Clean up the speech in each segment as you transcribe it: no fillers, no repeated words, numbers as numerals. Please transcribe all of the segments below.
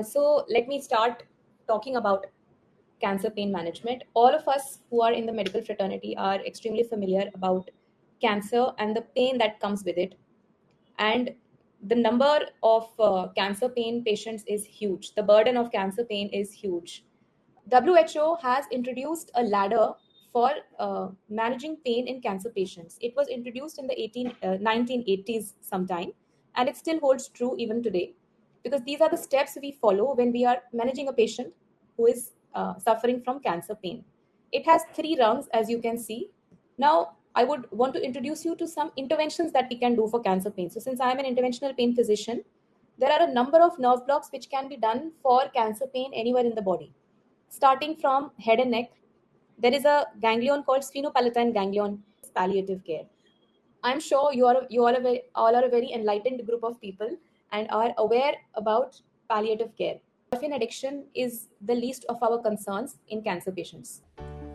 So let me start talking about cancer pain management. All of us who are in the medical fraternity are extremely familiar about cancer and the pain that comes with it. And the number of cancer pain patients is huge. The burden of cancer pain is huge. WHO has introduced a ladder for managing pain in cancer patients. It was introduced in the 1980s sometime, and it still holds true even today because these are the steps we follow when we are managing a patient who is suffering from cancer pain. It has three rungs, as you can see. Now, I would want to introduce you to some interventions that we can do for cancer pain. So, since I am an interventional pain physician, there are a number of nerve blocks which can be done for cancer pain anywhere in the body. Starting from head and neck, there is a ganglion called sphenopalatine ganglion, palliative care. I'm sure all are a very enlightened group of people and are aware about palliative care. Morphine addiction is the least of our concerns in cancer patients.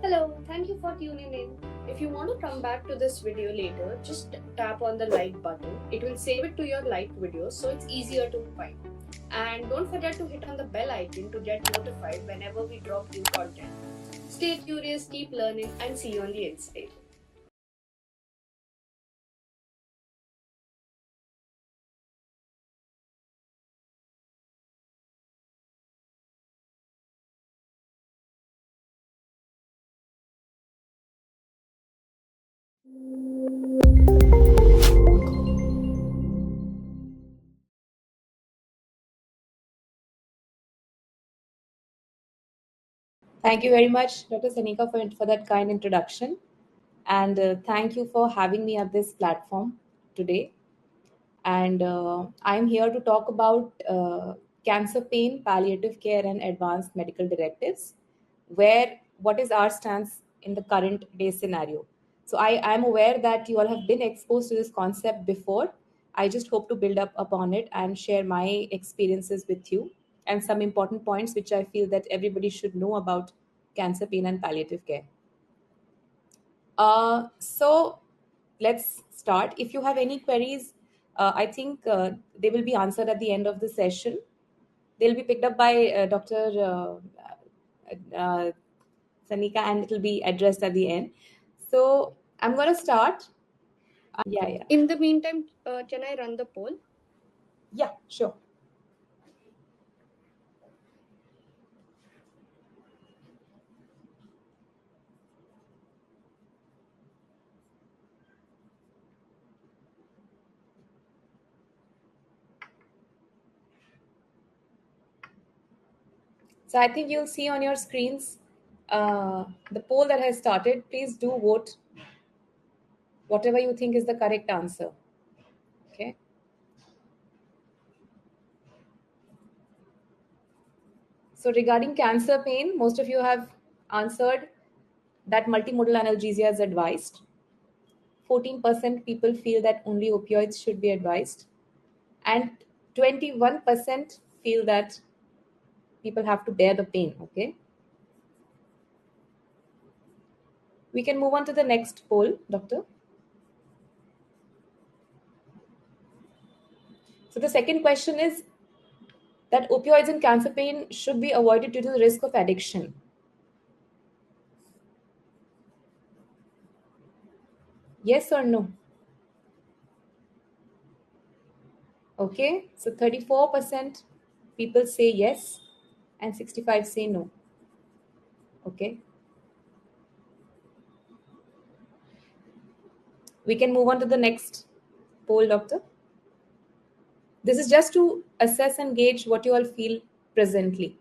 Hello, thank you for tuning in. If you want to come back to this video later, just tap on the like button. It will save it to your like videos so it's easier to find. And don't forget to hit on the bell icon to get notified whenever we drop new content. Stay curious, keep learning, and see you on the inside. Thank you very much, Dr. Sanika, for that kind introduction. And thank you for having me at this platform today. And I'm here to talk about cancer pain, palliative care, and advanced medical directives, where what is our stance in the current day scenario. So I am aware that you all have been exposed to this concept before. I just hope to build up upon it and share my experiences with you and some important points which I feel that everybody should know about cancer pain and palliative care. So let's start. If you have any queries, I think they will be answered at the end of the session. They'll be picked up by Dr. Uh, Sanika, and it'll be addressed at the end. So I'm going to start. Yeah, yeah, In the meantime, can I run the poll? yeah, sure. So I think you'll see on your screens the poll that has started. Please do vote whatever you think is the correct answer. Okay. So regarding cancer pain, most of you have answered that multimodal analgesia is advised. 14% people feel that only opioids should be advised. And 21% feel that people have to bear the pain. Okay. We can move on to the next poll, doctor. So the second question is that opioids in cancer pain should be avoided due to the risk of addiction. Yes or no? Okay. So 34% people say yes and 65 say no. Okay. We can move on to the next poll, doctor. This is just to assess and gauge what you all feel presently.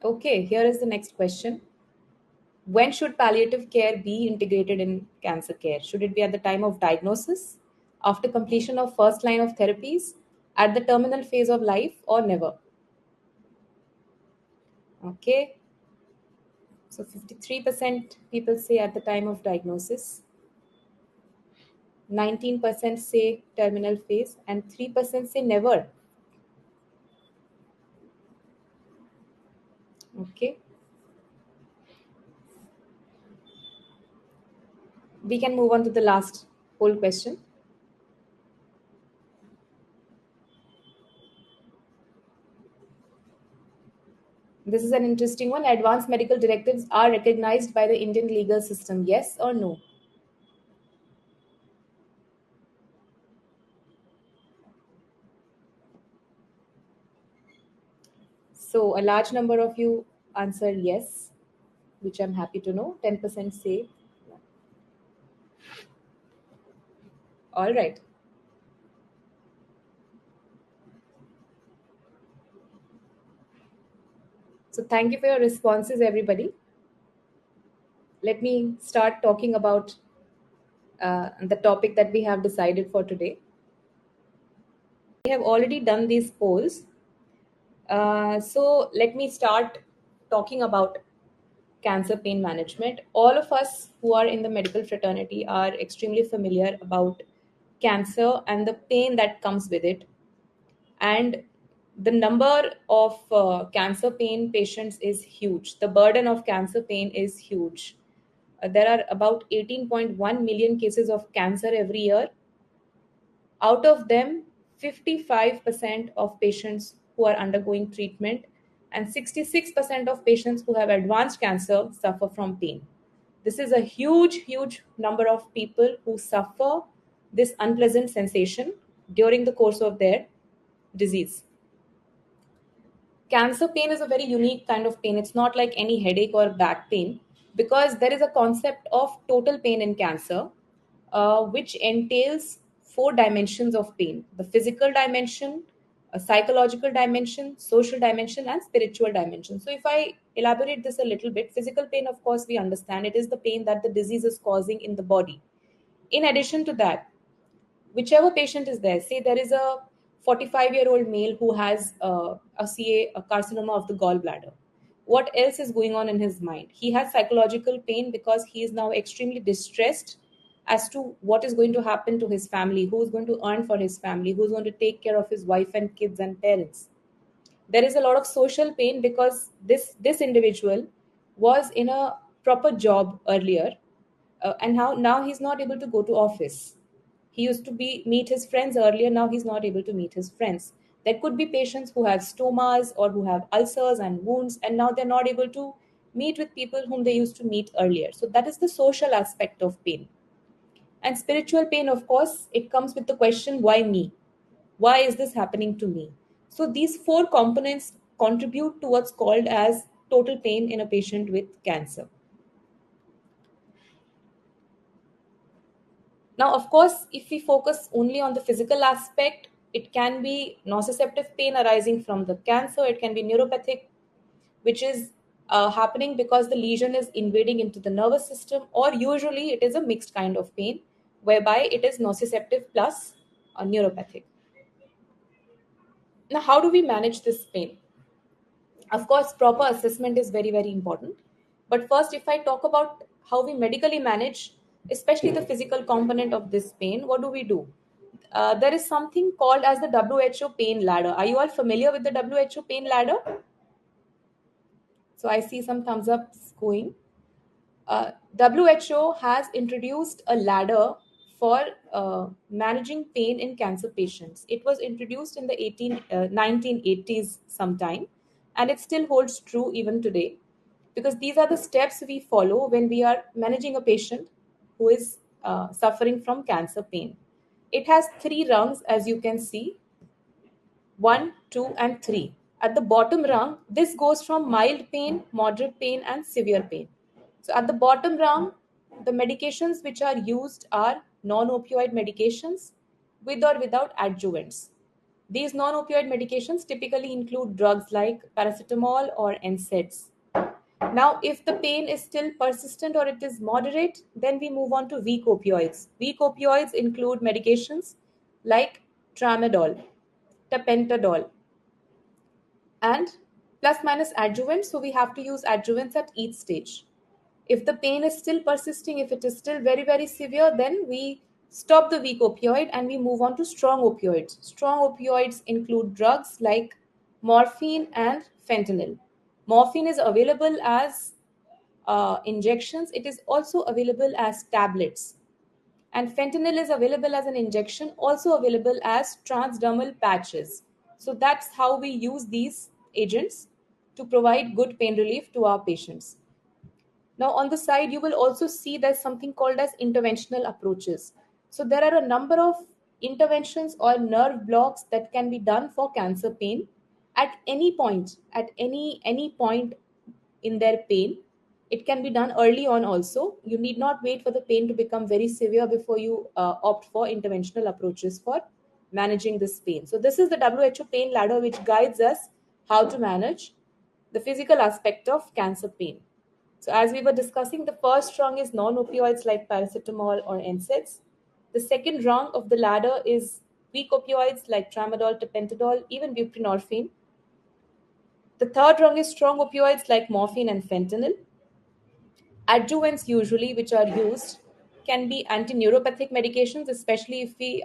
Okay, here is the next question. When should palliative care be integrated in cancer care? Should it be at the time of diagnosis, after completion of first line of therapies, at the terminal phase of life, or never? Okay, so 53% people say at the time of diagnosis, 19% say terminal phase, and 3% say never. Okay, We can move on to the last poll question. This is an interesting one. Advanced medical directives are recognized by the Indian legal system. Yes or no? So a large number of you answered yes, which I'm happy to know. 10% say. All right. So thank you for your responses, everybody. Let me start talking about the topic that we have decided for today. We have already done these polls. So let me start talking about cancer pain management. All of us who are in the medical fraternity are extremely familiar about cancer and the pain that comes with it. And the number of cancer pain patients is huge. The burden of cancer pain is huge. There are about 18.1 million cases of cancer every year. Out of them, 55% of patients who are undergoing treatment and 66% of patients who have advanced cancer suffer from pain. This is a huge, huge number of people who suffer this unpleasant sensation during the course of their disease. Cancer pain is a very unique kind of pain. It's not like any headache or back pain because there is a concept of total pain in cancer, which entails four dimensions of pain: the physical dimension, a psychological dimension, social dimension, and spiritual dimension. So, if I elaborate this a little bit, physical pain, of course, we understand it is the pain that the disease is causing in the body. In addition to that, whichever patient is there, say there is a 45-year-old male who has a CA, a carcinoma of the gallbladder. What else is going on in his mind? He has psychological pain because he is now extremely distressed as to what is going to happen to his family, who is going to earn for his family, who is going to take care of his wife and kids and parents. There is a lot of social pain because this individual was in a proper job earlier, and now he's not able to go to office. He used to be meet his friends earlier, now he's not able to meet his friends. There could be patients who have stomas or who have ulcers and wounds, and now they're not able to meet with people whom they used to meet earlier. So that is the social aspect of pain. And spiritual pain, of course, it comes with the question, why me? Why is this happening to me? So these four components contribute to what's called as total pain in a patient with cancer. Now, of course, if we focus only on the physical aspect, it can be nociceptive pain arising from the cancer. It can be neuropathic, which is happening because the lesion is invading into the nervous system, or usually it is a mixed kind of pain, whereby it is nociceptive plus neuropathic. Now, how do we manage this pain? Of course, proper assessment is very, very important. But first, if I talk about how we medically manage, especially the physical component of this pain, what do we do? There is something called as the WHO pain ladder. Are you all familiar with the WHO pain ladder? So I see some thumbs up going. WHO has introduced a ladder for managing pain in cancer patients. It was introduced in the 1980s sometime, and it still holds true even today because these are the steps we follow when we are managing a patient who is suffering from cancer pain. It has three rungs, as you can see: one, two, and three. At the bottom rung, this goes from mild pain, moderate pain, and severe pain. So at the bottom rung, the medications which are used are non-opioid medications with or without adjuvants. These non-opioid medications typically include drugs like paracetamol or NSAIDs. Now, if the pain is still persistent or it is moderate, then we move on to weak opioids. Weak opioids include medications like tramadol, tapentadol, and plus minus adjuvants. So we have to use adjuvants at each stage. If the pain is still persisting, if it is still very, very severe, then we stop the weak opioid and we move on to strong opioids. Strong opioids include drugs like morphine and fentanyl. Morphine is available as injections, it is also available as tablets. And fentanyl is available as an injection, also available as transdermal patches. So that's how we use these agents to provide good pain relief to our patients. Now, on the side, you will also see there's something called as interventional approaches. So there are a number of interventions or nerve blocks that can be done for cancer pain at any point, at any point in their pain. It can be done early on also. You need not wait for the pain to become very severe before you opt for interventional approaches for managing this pain. So this is the WHO pain ladder, which guides us how to manage the physical aspect of cancer pain. So as we were discussing, the first rung is non-opioids like paracetamol or NSAIDs. The second rung of the ladder is weak opioids like tramadol, tapentadol, even buprenorphine. The third rung is strong opioids like morphine and fentanyl. Adjuvants usually which are used can be anti-neuropathic medications, especially if we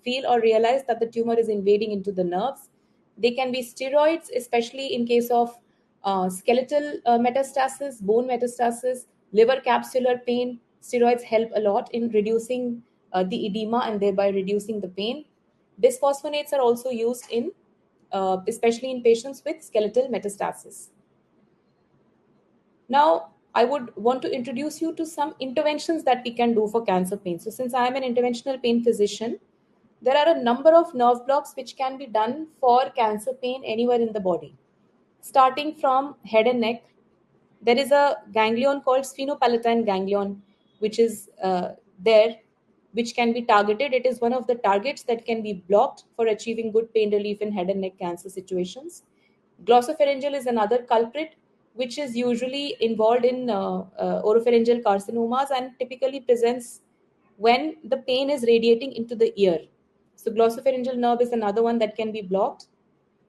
feel or realize that the tumor is invading into the nerves. They can be steroids, especially in case of skeletal metastasis, bone metastasis, liver capsular pain. Steroids help a lot in reducing the edema and thereby reducing the pain. Bisphosphonates are also used in especially in patients with skeletal metastasis. Now, I would want to introduce you to some interventions that we can do for cancer pain. So, since I am an interventional pain physician, there are a number of nerve blocks which can be done for cancer pain anywhere in the body. Starting from head and neck, there is a ganglion called sphenopalatine ganglion, which is there, which can be targeted. It is one of the targets that can be blocked for achieving good pain relief in head and neck cancer situations. Glossopharyngeal is another culprit, which is usually involved in oropharyngeal carcinomas and typically presents when the pain is radiating into the ear. So, glossopharyngeal nerve is another one that can be blocked.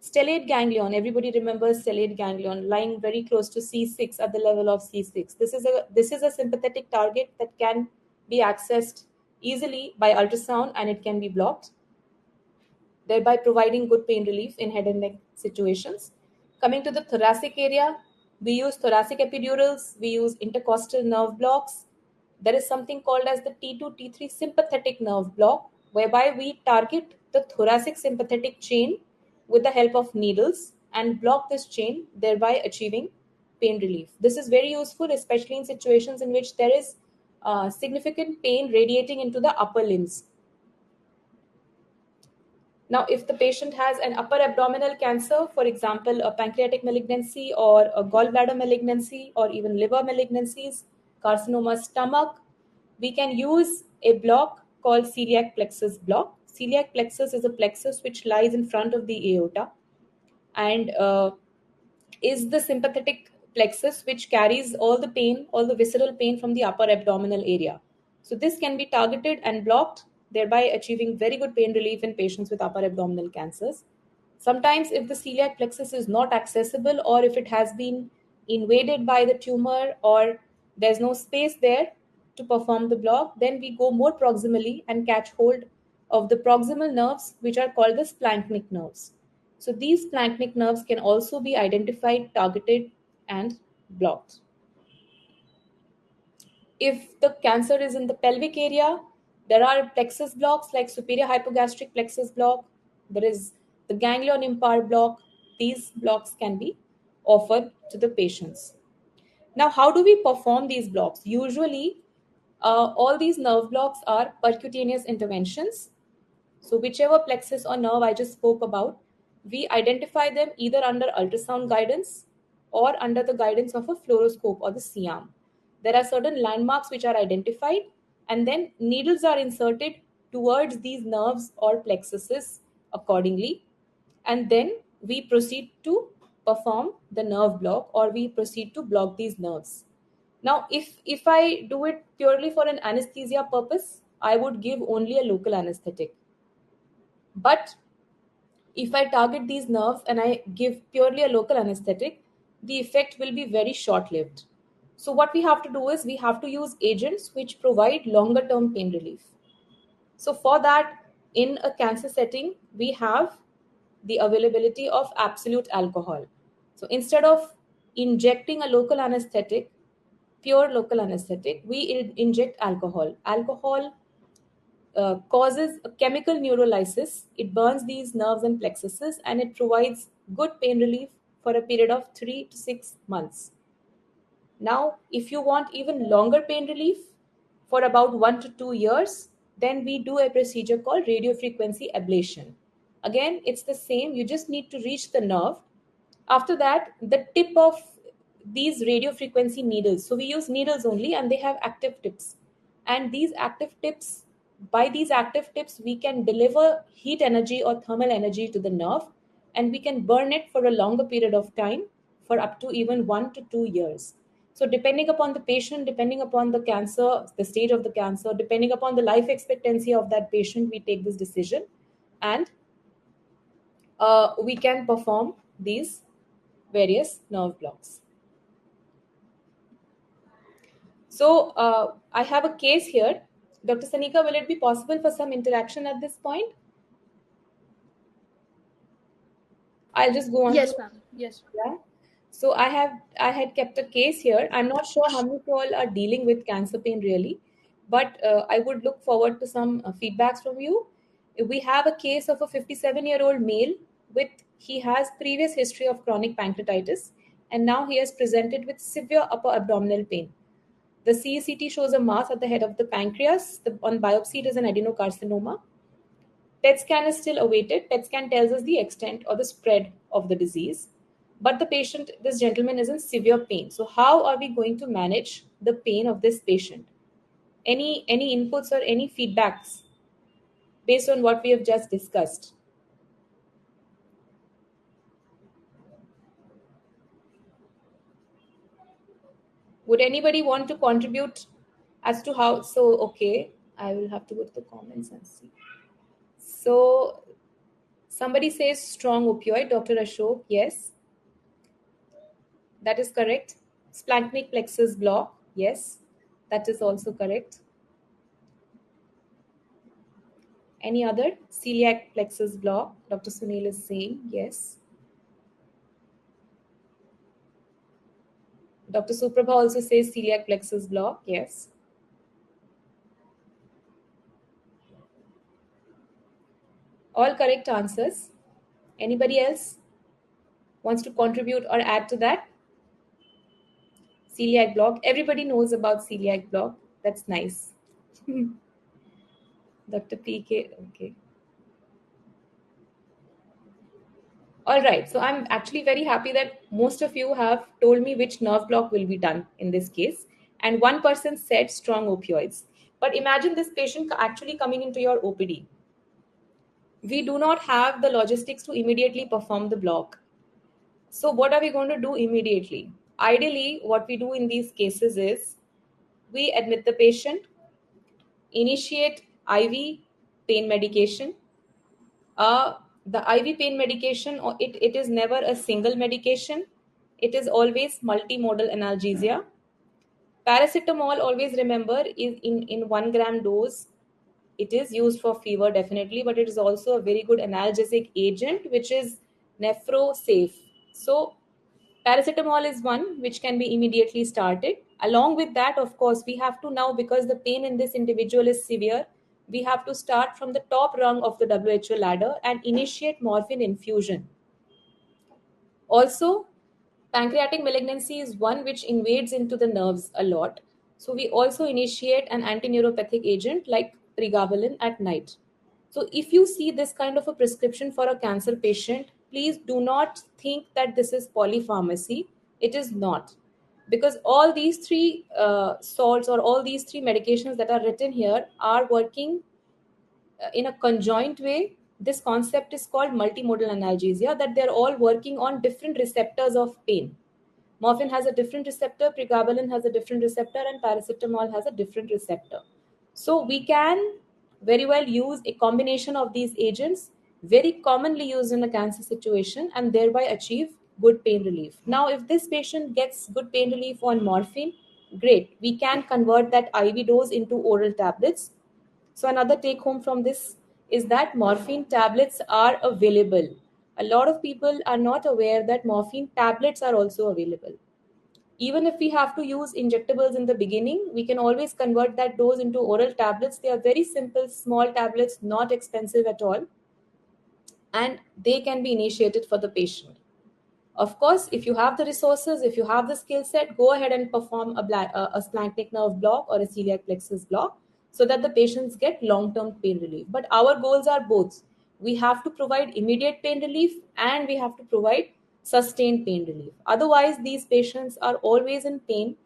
Stellate ganglion, everybody remembers stellate ganglion lying very close to C6 at the level of C6. This is a sympathetic target that can be accessed easily by ultrasound and it can be blocked, thereby providing good pain relief in head and neck situations. Coming to the thoracic area, we use thoracic epidurals, we use intercostal nerve blocks. There is something called as the T2, T3 sympathetic nerve block, whereby we target the thoracic sympathetic chain with the help of needles and block this chain, thereby achieving pain relief. This is very useful, especially in situations in which there is significant pain radiating into the upper limbs. Now, if the patient has an upper abdominal cancer, for example, a pancreatic malignancy or a gallbladder malignancy or even liver malignancies, carcinoma stomach, we can use a block called celiac plexus block. Celiac plexus is a plexus which lies in front of the aorta and is the sympathetic plexus which carries all the pain, all the visceral pain from the upper abdominal area. So this can be targeted and blocked, thereby achieving very good pain relief in patients with upper abdominal cancers. Sometimes if the celiac plexus is not accessible or if it has been invaded by the tumor or there's no space there to perform the block, then we go more proximally and catch hold of the proximal nerves, which are called the splanchnic nerves. So these splanchnic nerves can also be identified, targeted, and blocked. If the cancer is in the pelvic area, there are plexus blocks like superior hypogastric plexus block. There is the ganglion impar block. These blocks can be offered to the patients. Now, how do we perform these blocks? Usually, all these nerve blocks are percutaneous interventions. So, whichever plexus or nerve I just spoke about, we identify them either under ultrasound guidance or under the guidance of a fluoroscope or the C-arm. There are certain landmarks which are identified, and then needles are inserted towards these nerves or plexuses accordingly. And then we proceed to perform the nerve block or we proceed to block these nerves. Now, if I do it purely for an anesthesia purpose, I would give only a local anesthetic. But if I target these nerves and I give purely a local anesthetic, the effect will be very short lived. So, what we have to do is we have to use agents which provide longer term pain relief. So, for that, in a cancer setting, we have the availability of absolute alcohol. So, instead of injecting a local anesthetic, pure local anesthetic, we inject alcohol. Alcohol causes a chemical neurolysis. It burns these nerves and plexuses, and it provides good pain relief for a period of 3 to 6 months. Now, if you want even longer pain relief for about 1 to 2 years, then we do a procedure called radiofrequency ablation. Again, it's the same. You just need to reach the nerve. After that, the tip of these radiofrequency needles, so we use needles only, and they have active tips. And by these active tips, we can deliver heat energy or thermal energy to the nerve, and we can burn it for a longer period of time, for up to even 1 to 2 years. So depending upon the patient, depending upon the cancer, the stage of the cancer, depending upon the life expectancy of that patient, we take this decision, and we can perform these various nerve blocks. So I have a case here. Dr. Sanika, will it be possible for some interaction at this point? I'll just go on. Yes, ma'am. Yes. Yeah. So I had kept a case here. I'm not sure how many people are dealing with cancer pain really, but I would look forward to some feedbacks from you. We have a case of a 57-year-old male with he has previous history of chronic pancreatitis, and now he has presented with severe upper abdominal pain. The CECT shows a mass at the head of the pancreas. On biopsy, it is an adenocarcinoma. PET scan is still awaited. PET scan tells us the extent or the spread of the disease. But the patient, this gentleman, is in severe pain. So how are we going to manage the pain of this patient? Any inputs or any feedbacks based on what we have just discussed? Would anybody want to contribute as to how? So, okay, I will have to go to the comments and see. So, somebody says strong opioid, Dr. Ashok. Yes, that is correct. Splanchnic plexus block. Yes, that is also correct. Any other? Celiac plexus block. Dr. Sunil is saying yes. Dr. Suprabha also says celiac plexus block. Yes. All correct answers. Anybody else wants to contribute or add to that? Celiac block. Everybody knows about celiac block. That's nice. Dr. PK. Okay. All right. So I'm actually very happy that most of you have told me which nerve block will be done in this case. And one person said strong opioids. But imagine this patient actually coming into your OPD. We do not have the logistics to immediately perform the block. So what are we going to do immediately? Ideally, what we do in these cases is we admit the patient, initiate IV pain medication. The IV pain medication, it is never a single medication. It is always multimodal analgesia. Paracetamol, always remember, is in 1 gram dose. It is used for fever, definitely, but it is also a very good analgesic agent, which is nephro safe. So paracetamol is one which can be immediately started. Along with that, of course, we have to now, because the pain in this individual is severe, we have to start from the top rung of the WHO ladder and initiate morphine infusion. Also, pancreatic malignancy is one which invades into the nerves a lot. So we also initiate an antineuropathic agent like pregabalin at night. So if you see this kind of a prescription for a cancer patient, please do not think that this is polypharmacy. It is not. Because all these three salts or all these three medications that are written here are working in a conjoint way. This concept is called multimodal analgesia, that they're all working on different receptors of pain. Morphine has a different receptor, pregabalin has a different receptor, and paracetamol has a different receptor. So we can very well use a combination of these agents, very commonly used in a cancer situation, and thereby achieve good pain relief. Now, if this patient gets good pain relief on morphine, great. We can convert that IV dose into oral tablets. So another take home from this is that morphine tablets are available. A lot of people are not aware that morphine tablets are also available. Even if we have to use injectables in the beginning, we can always convert that dose into oral tablets. They are very simple, small tablets, not expensive at all, and they can be initiated for the patient. Of course, if you have the resources, if you have the skill set, go ahead and perform a splanchnic nerve block or a celiac plexus block so that the patients get long-term pain relief. But our goals are both. We have to provide immediate pain relief and we have to provide sustained pain relief. Otherwise, these patients are always in pain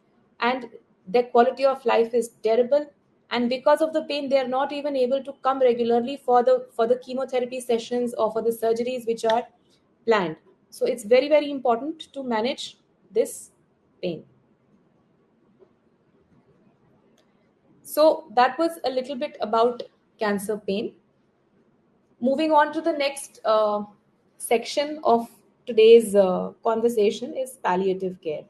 and their quality of life is terrible. And because of the pain, they are not even able to come regularly for the chemotherapy sessions or for the surgeries which are planned. So it's very, very important to manage this pain. So that was a little bit about cancer pain. Moving on to the next section of today's conversation is palliative care.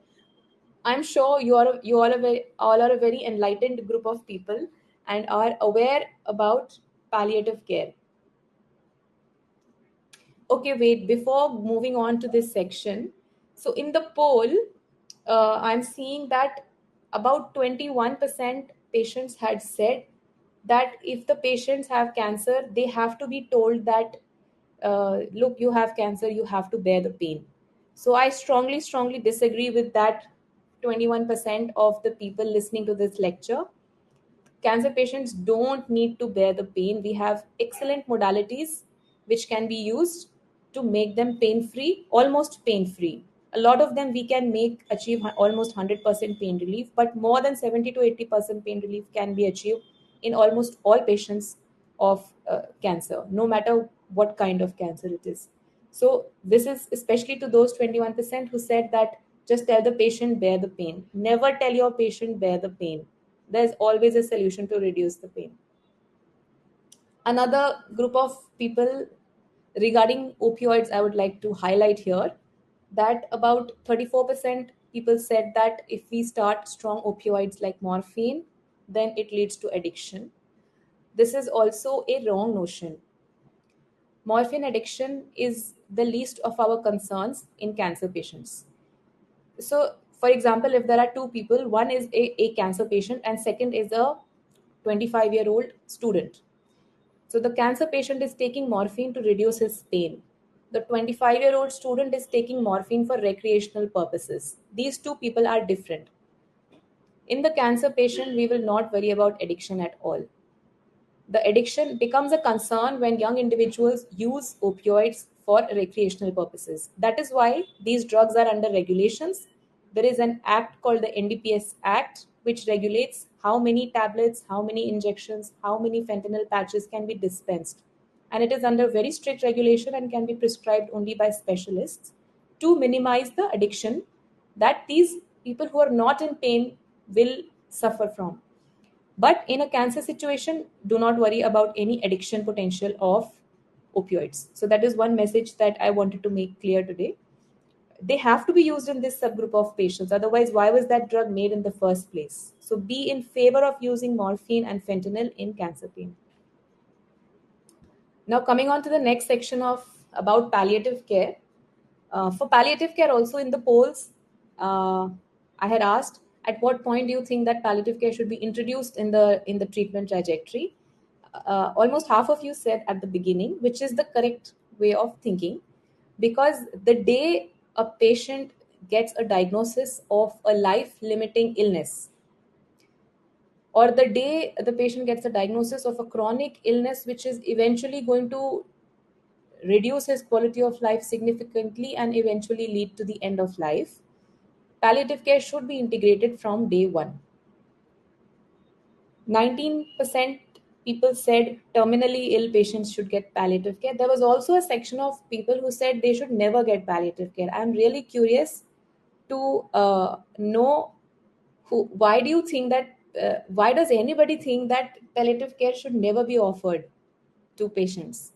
I'm sure all are a very enlightened group of people and are aware about palliative care. Okay, wait, before moving on to this section, so in the poll, I'm seeing that about 21% patients had said that if the patients have cancer, they have to be told that, look, you have cancer, you have to bear the pain. So I strongly, strongly disagree with that 21% of the people listening to this lecture. Cancer patients don't need to bear the pain. We have excellent modalities which can be used to make them pain free, almost pain free. A lot of them we can make achieve almost 100% pain relief, but more than 70 to 80% pain relief can be achieved in almost all patients of cancer, no matter what kind of cancer it is. So, this is especially to those 21% who said that just tell the patient bear the pain. Never tell your patient bear the pain. There's always a solution to reduce the pain. Another group of people regarding opioids, I would like to highlight here that about 34% people said that if we start strong opioids like morphine, then it leads to addiction. This is also a wrong notion. Morphine addiction is the least of our concerns in cancer patients. So, for example, if there are two people, one is a cancer patient and second is a 25-year-old student. So the cancer patient is taking morphine to reduce his pain. The 25-year-old student is taking morphine for recreational purposes. These two people are different. In the cancer patient, we will not worry about addiction at all. The addiction becomes a concern when young individuals use opioids for recreational purposes. That is why these drugs are under regulations. There is an act called the NDPS Act, which regulates how many tablets, how many injections, how many fentanyl patches can be dispensed. And it is under very strict regulation and can be prescribed only by specialists to minimize the addiction that these people who are not in pain will suffer from. But in a cancer situation, do not worry about any addiction potential of opioids. So that is one message that I wanted to make clear today. They have to be used in this subgroup of patients. Otherwise, why was that drug made in the first place? So be in favor of using morphine and fentanyl in cancer pain. Now coming on to the next section of about palliative care. For palliative care, also in the polls, I had asked at what point do you think that palliative care should be introduced in the treatment trajectory. Almost half of you said at the beginning, which is the correct way of thinking, because the day a patient gets a diagnosis of a life-limiting illness, or the day the patient gets a diagnosis of a chronic illness which is eventually going to reduce his quality of life significantly and eventually lead to the end of life, palliative care should be integrated from day one. 19% people said terminally ill patients should get palliative care. There was also a section of people who said they should never get palliative care. I'm really curious to know why do you think that, why does anybody think that palliative care should never be offered to patients?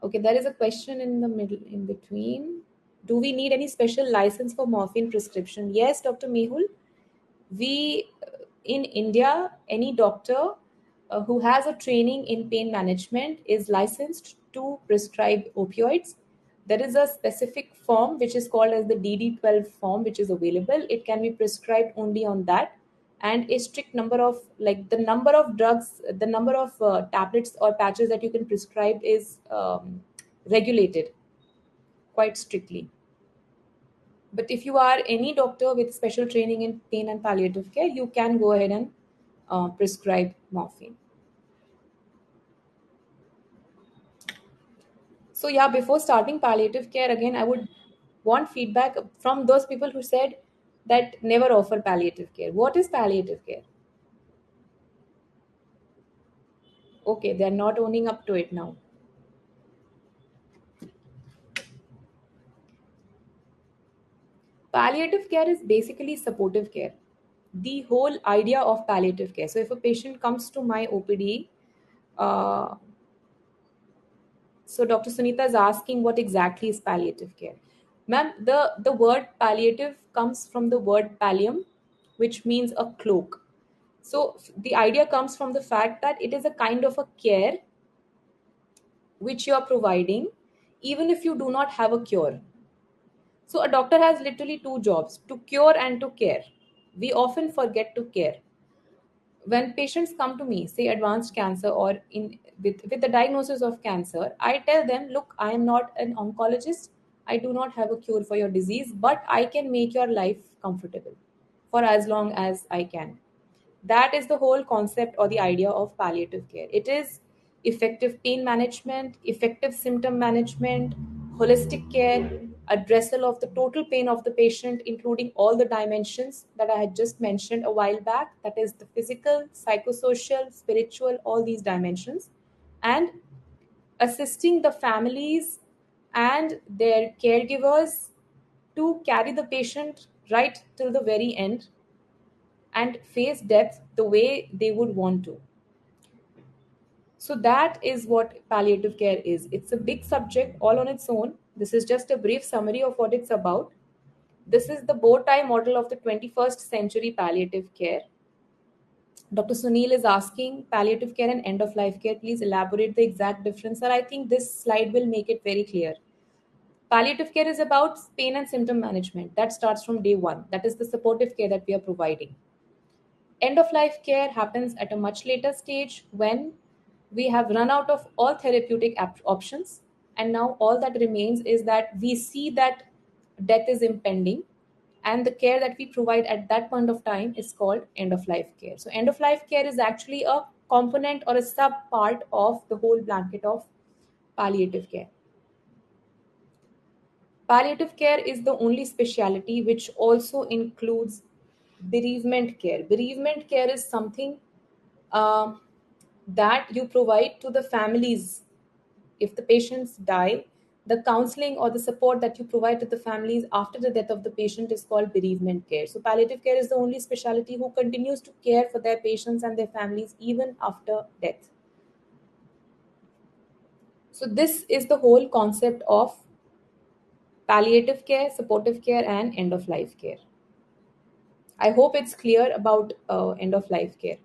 Okay, there is a question in the middle, in between. Do we need any special license for morphine prescription? Yes, Dr. Mehul. We, in India, any doctor who has a training in pain management is licensed to prescribe opioids. there is a specific form which is called as the DD12 form, which is available. It can be prescribed only on that, and a strict number of, like, the number of drugs, the number of tablets or patches that you can prescribe is regulated quite strictly. But if you are any doctor with special training in pain and palliative care, you can go ahead and prescribe morphine. So yeah, before starting palliative care, again, I would want feedback from those people who said that never offer palliative care. What is palliative care? Okay, they're not owning up to it now. Palliative care is basically supportive care. The whole idea of palliative care. So if a patient comes to my OPD, uh, so Dr. Sunita is asking what exactly is palliative care. Ma'am, the word palliative comes from the word pallium, which means a cloak. So the idea comes from the fact that it is a kind of a care which you are providing even if you do not have a cure. So a doctor has literally two jobs: to cure and to care. We often forget to care. When patients come to me, say advanced cancer or with the diagnosis of cancer, I tell them, look, I am not an oncologist. I do not have a cure for your disease, but I can make your life comfortable for as long as I can. That is the whole concept or the idea of palliative care. It is effective pain management, effective symptom management, holistic care, addressal of the total pain of the patient, including all the dimensions that I had just mentioned a while back. That is the physical, psychosocial, spiritual, all these dimensions, and assisting the families and their caregivers to carry the patient right till the very end and face death the way they would want to. So, that is what palliative care is. It's a big subject all on its own. This is just a brief summary of what it's about. This is the bow tie model of the 21st century palliative care. Dr. Sunil is asking palliative care and end of life care. Please elaborate the exact difference. Sir, I think this slide will make it very clear. Palliative care is about pain and symptom management. That starts from day one. That is the supportive care that we are providing. End of life care happens at a much later stage when we have run out of all therapeutic options, and now all that remains is that we see that death is impending, and the care that we provide at that point of time is called end of life care. So end of life care is actually a component or a sub part of the whole blanket of palliative care. Palliative care is the only specialty which also includes bereavement care. Bereavement care is something um, that you provide to the families. If the patients die, the counseling or the support that you provide to the families after the death of the patient is called bereavement care. So palliative care is the only specialty who continues to care for their patients and their families even after death. So this is the whole concept of palliative care, supportive care, and end of life care. I hope it's clear about end of life care.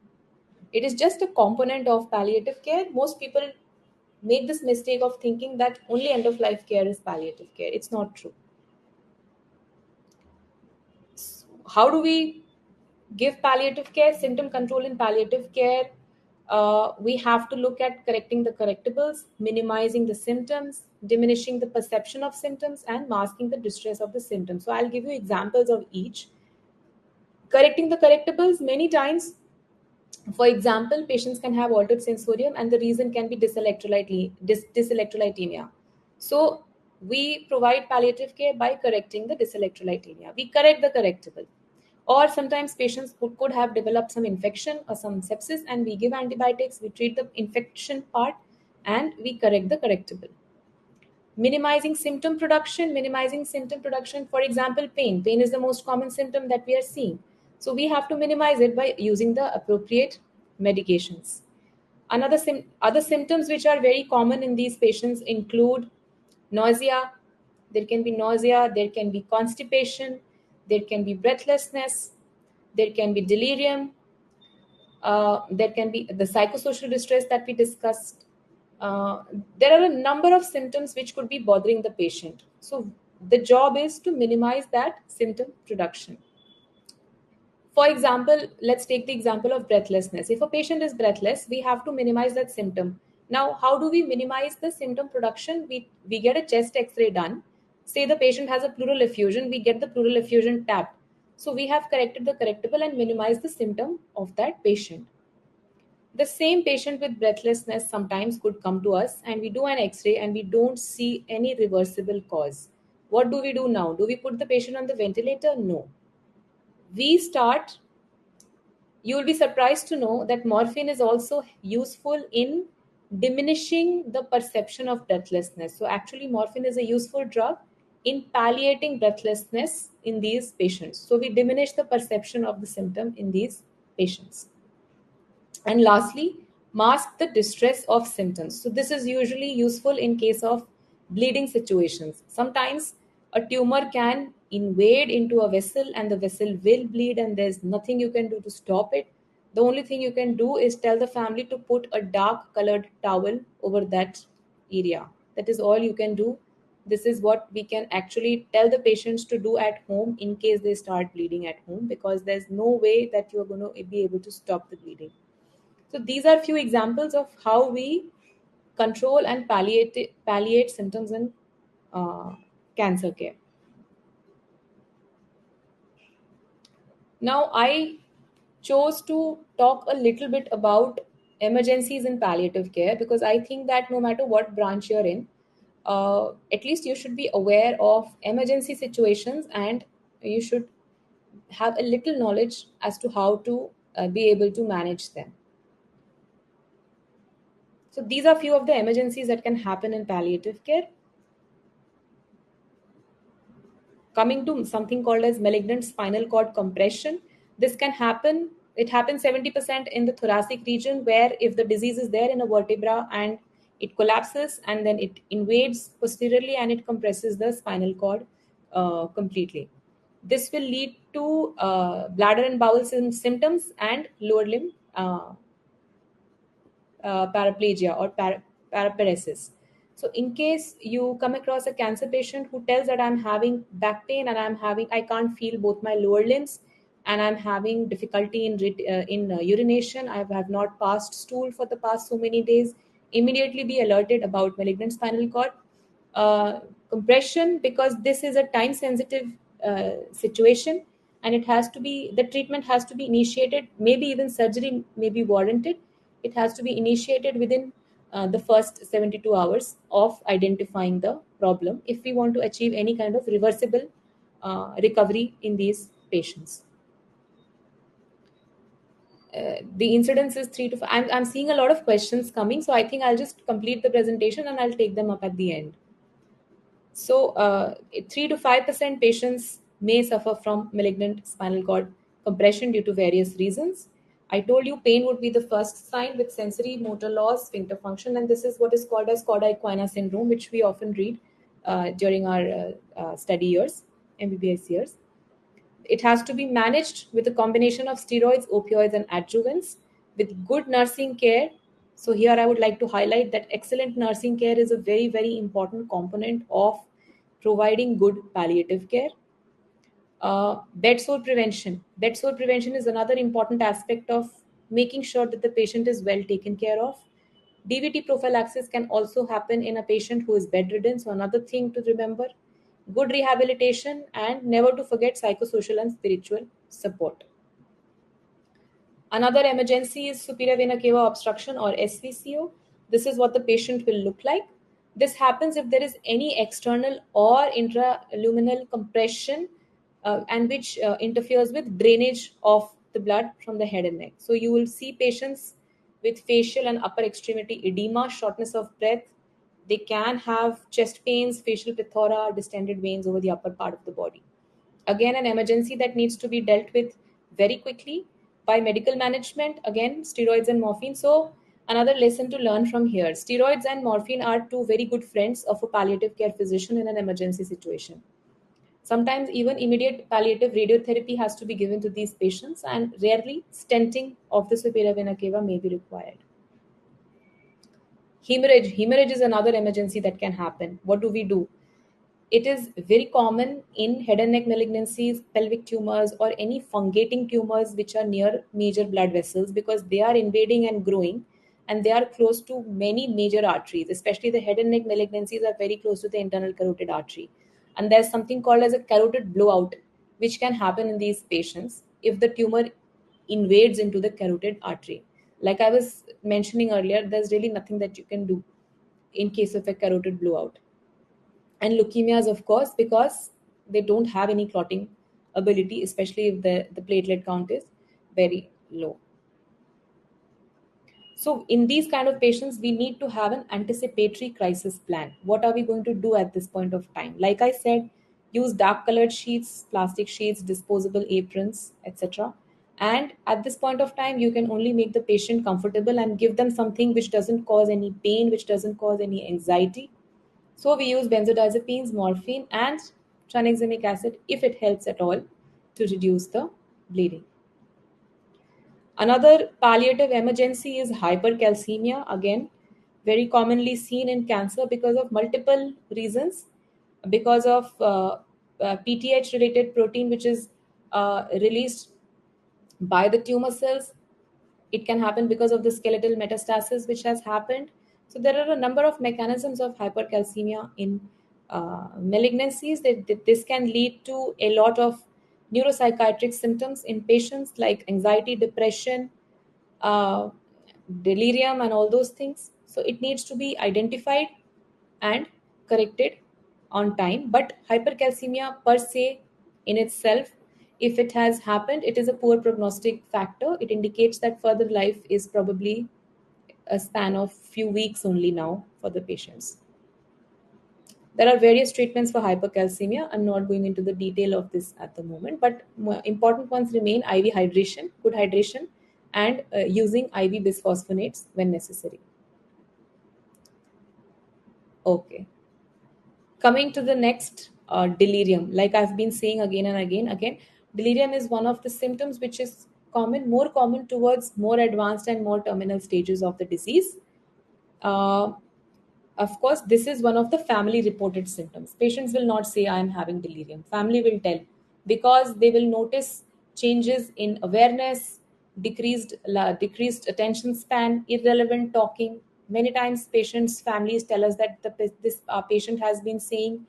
It is just a component of palliative care. Most people make this mistake of thinking that only end of life care is palliative care. It's not true. How do we give palliative care? Symptom control in palliative care. We have to look at correcting the correctables, minimizing the symptoms, diminishing the perception of symptoms, and masking the distress of the symptoms. So I'll give you examples of each. Correcting the correctables, many times, for example, patients can have altered sensorium, and the reason can be dyselectrolytemia. So we provide palliative care by correcting the dyselectrolytemia. We correct the correctable. Or sometimes patients could have developed some infection or some sepsis, and we give antibiotics, we treat the infection part, and we correct the correctable. Minimizing symptom production. Minimizing symptom production, for example, pain. Pain is the most common symptom that we are seeing. So we have to minimize it by using the appropriate medications. Other symptoms which are very common in these patients include nausea. There can be nausea, there can be constipation, there can be breathlessness, there can be delirium, there can be the psychosocial distress that we discussed. uh, there are a number of symptoms which could be bothering the patient. So the job is to minimize that symptom production. For example, let's take the example of breathlessness. If a patient is breathless, we have to minimize that symptom. Now, how do we minimize the symptom production? We get a chest x-ray done. Say the patient has a pleural effusion, we get the pleural effusion tapped. So we have corrected the correctable and minimized the symptom of that patient. The same patient with breathlessness sometimes could come to us and we do an x-ray and we don't see any reversible cause. What do we do now? Do we put the patient on the ventilator? No. We start You will be surprised to know that morphine is also useful in diminishing the perception of breathlessness. So, actually, morphine is a useful drug in palliating breathlessness in these patients. So, we diminish the perception of the symptom in these patients. And lastly, mask the distress of symptoms. So, this is usually useful in case of bleeding situations. Sometimes a tumor can invade into a vessel and the vessel will bleed, and there's nothing you can do to stop it. The only thing you can do is tell the family to put a dark colored towel over that area. That is all you can do. This is what we can actually tell the patients to do at home in case they start bleeding at home, because there's no way that you're going to be able to stop the bleeding. So these are few examples of how we control and palliate symptoms in cancer care. Now I chose to talk a little bit about emergencies in palliative care, because I think that no matter what branch you're in, at least you should be aware of emergency situations and you should have a little knowledge as to how to be able to manage them. So these are few of the emergencies that can happen in palliative care. Coming to something called as malignant spinal cord compression, this can happen. It happens 70% in the thoracic region, where if the disease is there in a vertebra and it collapses and then it invades posteriorly and it compresses the spinal cord completely. This will lead to bladder and bowel symptoms and lower limb paraplegia or paraparesis. So, in case you come across a cancer patient who tells that I'm having back pain and I can't feel both my lower limbs, and I'm having difficulty in urination, I have not passed stool for the past so many days, immediately be alerted about malignant spinal cord uh, compression, because this is a time sensitive situation, and the treatment has to be initiated, maybe even surgery may be warranted. It has to be initiated within the first 72 hours of identifying the problem if we want to achieve any kind of reversible recovery in these patients. The incidence is 3 to 5. I'm seeing a lot of questions coming, so I think I'll just complete the presentation and I'll take them up at the end. So, 3 to 5% patients may suffer from malignant spinal cord compression due to various reasons. I told you pain would be the first sign, with sensory motor loss, sphincter function, and this is what is called as cauda equina syndrome, which we often read during our study years, MBBS years. It has to be managed with a combination of steroids, opioids, and adjuvants with good nursing care. So, here I would like to highlight that excellent nursing care is a very, very important component of providing good palliative care. Bed sore prevention. Bed sore prevention is another important aspect of making sure that the patient is well taken care of. DVT prophylaxis can also happen in a patient who is bedridden. So, another thing to remember, good rehabilitation, and never to forget psychosocial and spiritual support. Another emergency is superior vena cava obstruction or SVCO. This is what the patient will look like. This happens if there is any external or intraluminal compression and which interferes with drainage of the blood from the head and neck. So you will see patients with facial and upper extremity edema, shortness of breath. They can have chest pains, facial plethora, distended veins over the upper part of the body. Again, an emergency that needs to be dealt with very quickly by medical management. Again, steroids and morphine. So, another lesson to learn from here, steroids and morphine are two very good friends of a palliative care physician in an emergency situation. Sometimes, even immediate palliative radiotherapy has to be given to these patients, and rarely stenting of the superior vena cava may be required. Hemorrhage is another emergency that can happen. What do we do? It is very common in head and neck malignancies, pelvic tumors, or any fungating tumors which are near major blood vessels, because they are invading and growing and they are close to many major arteries. Especially the head and neck malignancies are very close to the internal carotid artery. And there's something called as a carotid blowout, which can happen in these patients if the tumor invades into the carotid artery. Like I was mentioning earlier, there's really nothing that you can do in case of a carotid blowout. And leukemias, of course, because they don't have any clotting ability, especially if the platelet count is very low. So in these kind of patients, we need to have an anticipatory crisis plan. What are we going to do at this point of time? Like I said, use dark colored sheets, plastic sheets, disposable aprons, etc. And at this point of time, you can only make the patient comfortable and give them something which doesn't cause any pain, which doesn't cause any anxiety. So we use benzodiazepines, morphine, and tranexamic acid if it helps at all to reduce the bleeding. Another palliative emergency is hypercalcemia, again, very commonly seen in cancer because of multiple reasons. Because of PTH related protein, which is released by the tumor cells. It can happen because of the skeletal metastasis which has happened. So there are a number of mechanisms of hypercalcemia in malignancies. This can lead to a lot of neuropsychiatric symptoms in patients like anxiety, depression, uh, delirium, and all those things. So it needs to be identified and corrected on time. But hypercalcemia per se in itself, if it has happened, it is a poor prognostic factor. It indicates that further life is probably a span of few weeks only now for the patients. There are various treatments for hypercalcemia. I'm not going into the detail of this at the moment, but important ones remain IV hydration, good hydration, and using IV bisphosphonates when necessary. Okay. Coming to the next, delirium. Like I've been saying again and again, delirium is one of the symptoms which is more common towards more advanced and more terminal stages of the disease. Uh, of course, this is one of the family reported symptoms. Patients will not say I am having delirium. Family will tell, because they will notice changes in awareness, decreased attention span, irrelevant talking. Many times, patients' families tell us that this patient has been saying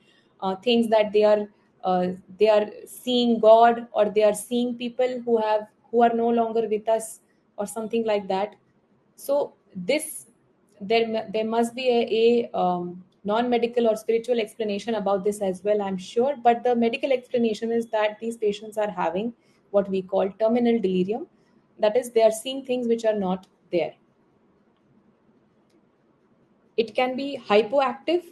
things that they are seeing God, or they are seeing people who are no longer with us, or something like that. So this there must be a non-medical or spiritual explanation about this as well, I'm sure. But the medical explanation is that these patients are having what we call terminal delirium. That is, they are seeing things which are not there. It can be hypoactive.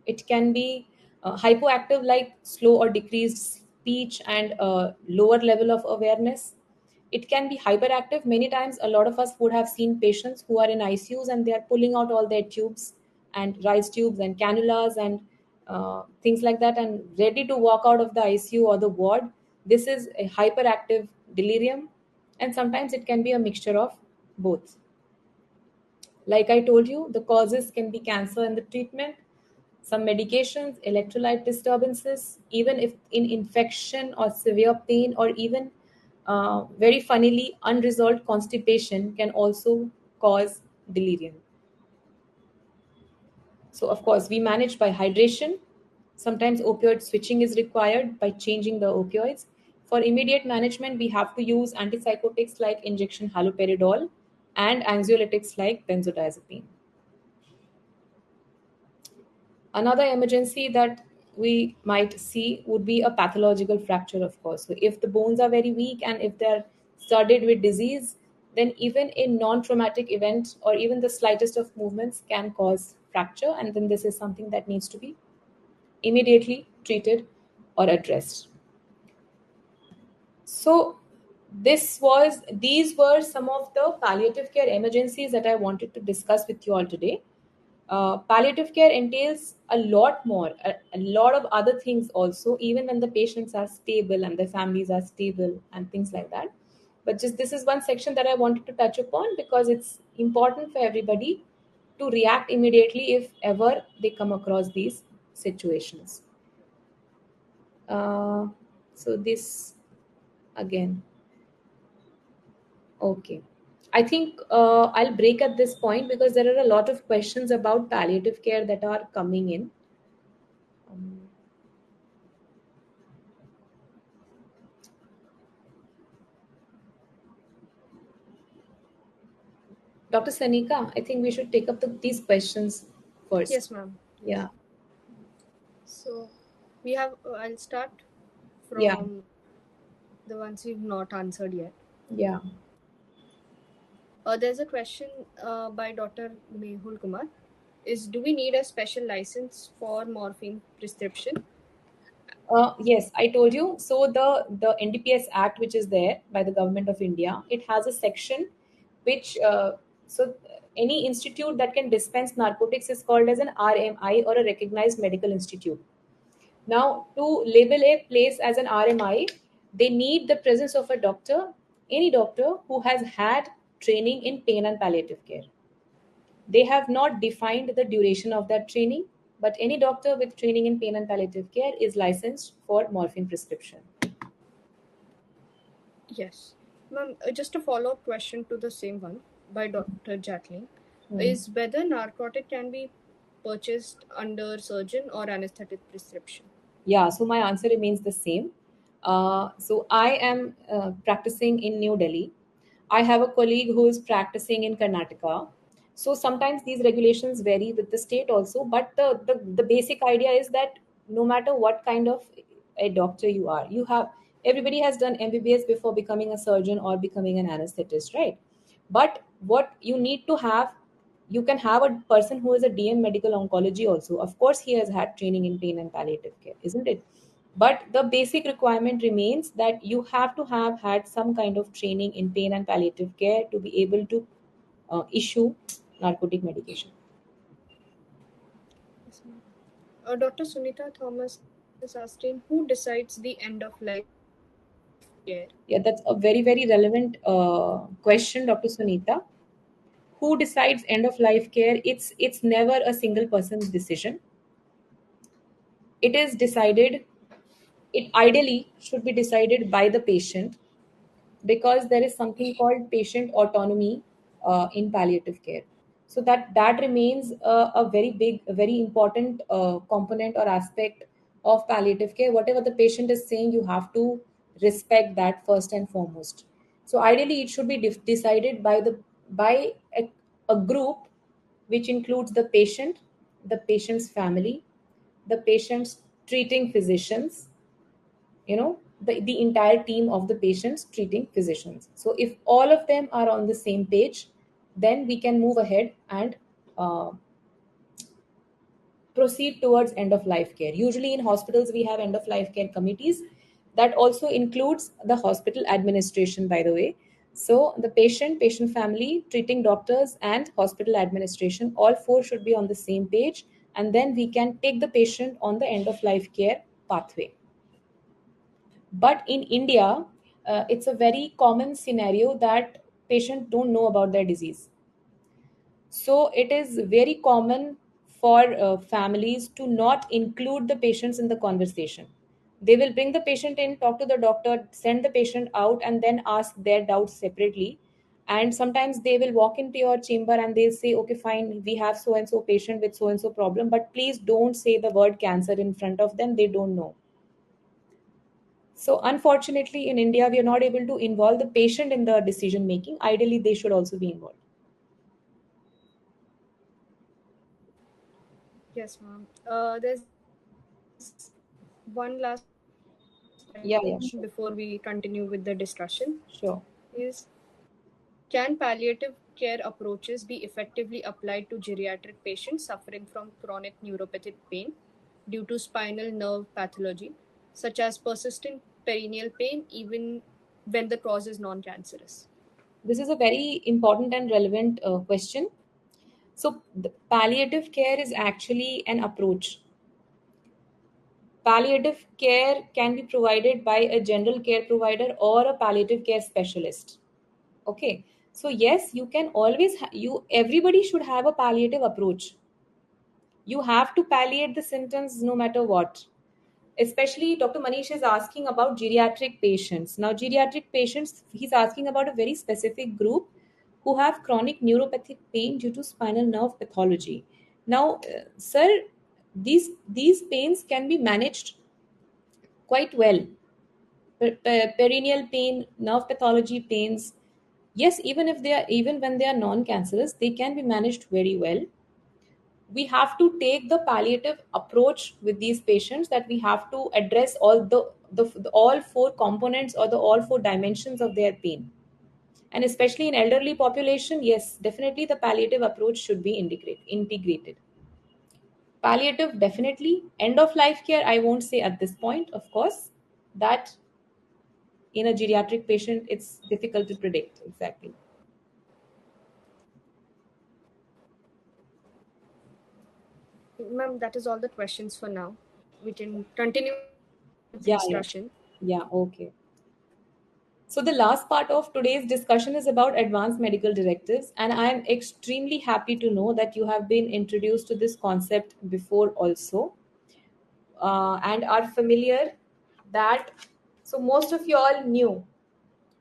It can be hypoactive, like slow or decreased speech and lower level of awareness. It can be hyperactive. Many times, a lot of us would have seen patients who are in ICUs and they are pulling out all their tubes and rise tubes and cannulas and things like that, and ready to walk out of the ICU or the ward. This is a hyperactive delirium, and sometimes it can be a mixture of both. Like I told you, the causes can be cancer and the treatment, some medications, electrolyte disturbances, even if in infection or severe pain, or even very funnily, unresolved constipation can also cause delirium. So, of course, we manage by hydration. Sometimes opioid switching is required by changing the opioids. For immediate management, we have to use antipsychotics like injection haloperidol and anxiolytics like benzodiazepine. Another emergency that we might see would be a pathological fracture, of course. So, if the bones are very weak and if they're studded with disease, then even a non traumatic event or even the slightest of movements can cause fracture, and then this is something that needs to be immediately treated or addressed. So, these were some of the palliative care emergencies that I wanted to discuss with you all today. Palliative care entails a lot more, a lot of other things also, even when the patients are stable and their families are stable and things like that. But just this is one section that I wanted to touch upon because it's important for everybody to react immediately if ever they come across these situations. Uh, so this again, okay. I think I'll break at this point because there are a lot of questions about palliative care that are coming in. Um, Dr. Sanika, I think we should take up these questions first. Yes, ma'am. Yeah, So we have. I'll start yeah, from the ones we've not answered yet. yeah. There's a question by Dr. Mehul Kumar. Do we need a special license for morphine prescription? Yes, I told you. So the NDPS Act, which is there by the government of India, it has a section which any institute that can dispense narcotics is called as an RMI, or a recognized medical institute. Now, to label a place as an RMI, they need the presence of a doctor, any doctor who has had training in pain and palliative care. They have not defined the duration of that training, but any doctor with training in pain and palliative care is licensed for morphine prescription. Yes. Ma'am, just a follow up question to the same one by Dr. Jacqueline Hmm. is whether narcotic can be purchased under surgeon or anesthetic prescription. Yeah, so my answer remains the same. So I am practicing in New Delhi. I have a colleague who is practicing in Karnataka. So sometimes these regulations vary with the state also, but the basic idea is that no matter what kind of a doctor you are, you have everybody has done MBBS before becoming a surgeon or becoming an anesthetist, right? But what you need to have, you can have a person who is a DM medical oncology also. Of course, he has had training in pain and palliative care, isn't it? But the basic requirement remains that you have to have had some kind of training in pain and palliative care to be able to issue narcotic medication. Yes, ma'am. Dr. Sunita Thomas is asking who decides the end of life care? Yeah, that's a very, very relevant question, Dr. Sunita. Who decides end of life care? It's never a single person's decision. It is decided, it ideally should be decided by the patient, because there is something called patient autonomy in palliative care. So that remains a very big, a very important component or aspect of palliative care. Whatever the patient is saying, you have to respect that first and foremost. So ideally it should be decided by a group which includes the patient, the patient's family, the patient's treating physicians, the entire team of the patients treating physicians. So if all of them are on the same page, then we can move ahead and uh, proceed towards end of life care. Usually in hospitals we have end of life care committees. That also includes the hospital administration, by the way. So the patient family, treating doctors, and hospital administration, all four should be on the same page, and then we can take the patient on the end of life care pathway. But in India, it's a very common scenario that patients don't know about their disease. So it is very common for families to not include the patients in the conversation. They will bring the patient in, talk to the doctor, send the patient out, and then ask their doubts separately. And sometimes they will walk into your chamber and they'll say, okay, fine, we have so and so patient with so and so problem, but please don't say the word cancer in front of them. They don't know. So, unfortunately, in India, we are not able to involve the patient in the decision making. Ideally, they should also be involved. Yes, ma'am. There's one last Yeah, question yeah, sure. before we continue with the discussion. Sure. Is can palliative care approaches be effectively applied to geriatric patients suffering from chronic neuropathic pain due to spinal nerve pathology, such as persistent perineal pain, even when the cause is non cancerous? This is a very important and relevant question. So, the palliative care is actually an approach. Palliative care can be provided by a general care provider or a palliative care specialist. Okay. So yes, you can always everybody should have a palliative approach. You have to palliate the symptoms no matter what. Especially Dr. Manish is asking about geriatric patients. Now, geriatric patients, he's asking about a very specific group who have chronic neuropathic pain due to spinal nerve pathology. Now, sir, these pains can be managed quite well. Perineal pain, nerve pathology pains, yes, even when they are non-cancerous, they can be managed very well. We have to take the palliative approach with these patients, that we have to address all the all four components or the all four dimensions of their pain. And especially in elderly population, yes, definitely the palliative approach should be integrated. Palliative, definitely. End of life care, I won't say at this point, of course, that in a geriatric patient it's difficult to predict exactly. Ma'am, that is all the questions for now. We can continue with the Yeah, yeah, discussion. yeah, okay. So, the last part of today's discussion is about advanced medical directives, and I am extremely happy to know that you have been introduced to this concept before also, and are familiar that. So, most of you all knew,